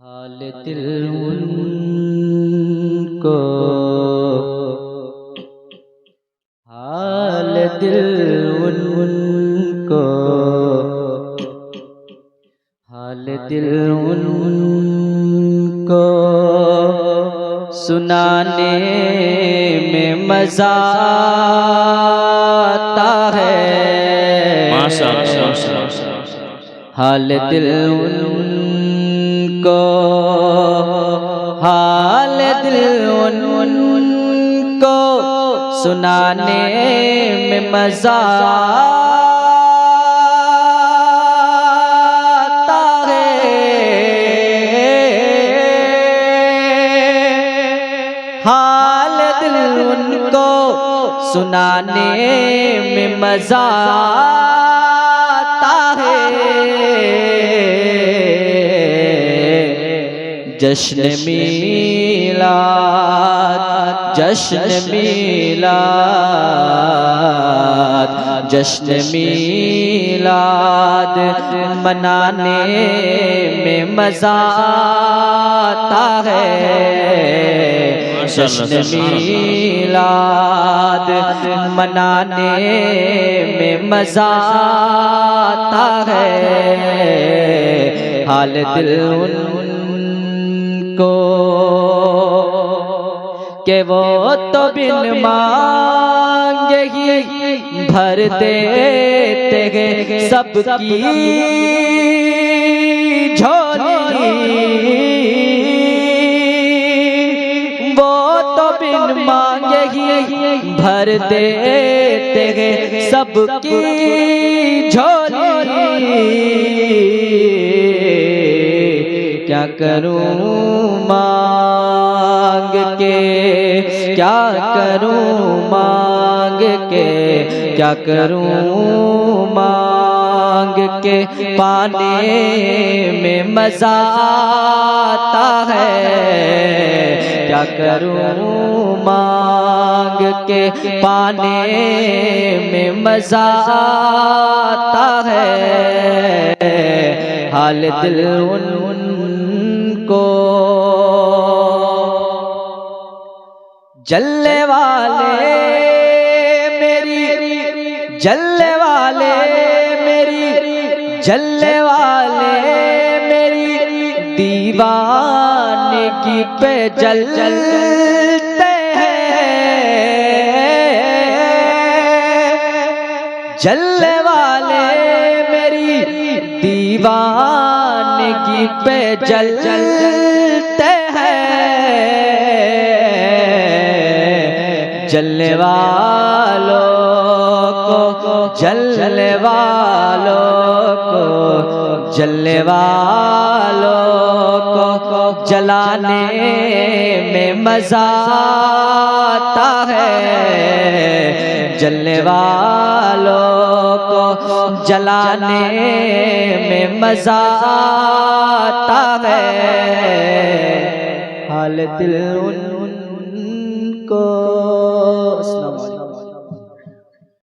हाल दिल उनको, हाल दिल उनको, हाल दिल उनको सुनाने में मजा आता है। हाल दिल उनको, हाल दिल उनको सुनाने में मजा आता है। हाल दिल उनको सुनाने में मजा आता है। जश्न मीलाद, जश्न मीलाद, जश्न मीलाद मनाने में मजा आता है। जश्न मीलाद मनाने में मजा आता है। हाल दिल को के वो तो बिन मांगे ही भर देते हैं सबकी झोली। वो तो बिन मांगे ही भर देते हैं सबकी झोली। क्या करूं मांग के, क्या करूं मांग के, क्या करूं मांग के पाने में मजा आता है। क्या करूं मांग के पाने में मजा आता है। हाल दिल उनको जलने वाले मेरी, जलने वाले मेरी, जलने वाले मेरी दीवानगी पे जलते हैं। जलने वाले मेरी दीवानगी पे जलते हैं। जलने वालों को, जलने वालों को, जलने वालों को जलाने में मजा आता है। जलने वालों को जलाने में मजा आता है। हाल दिल उनको